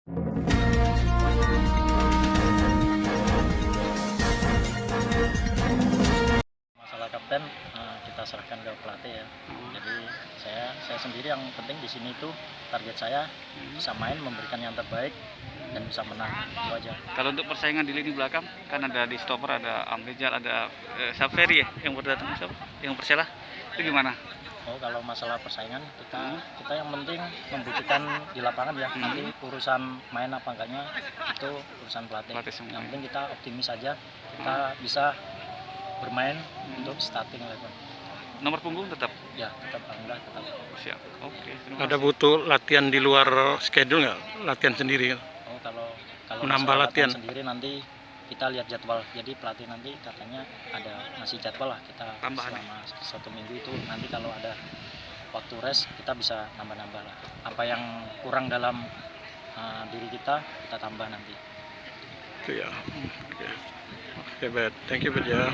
Masalah kapten kita serahkan ke pelatih ya. Jadi saya sendiri yang penting di sini itu target saya bisa main, memberikan yang terbaik dan bisa menang, itu aja. Kalau untuk persaingan di lini belakang kan ada di stopper, ada Amrizal, ada Saferi ya yang baru datang, yang Persela, itu gimana? Oh, kalau masalah persaingan kita yang penting membuktikan di lapangan ya. Nanti urusan main apa enggaknya itu urusan pelatih. Yang penting kita optimis saja kita bisa bermain untuk starting level. Nomor punggung tetap? Ya, tetap alhamdulillah tetap. Siap. Oke. Ada butuh latihan di luar schedule nggak? Latihan sendiri? Oh, kalau menambah latihan sendiri nanti kita lihat jadwal. Jadi pelatih nanti katanya masih jadwal lah kita Tambahan. selama 1 minggu itu. Nanti kalau ada waktu rest kita bisa nambah-nambah lah. Apa yang kurang dalam diri kita tambah nanti. Itu ya. Oke, baik. Thank you, Bet ya.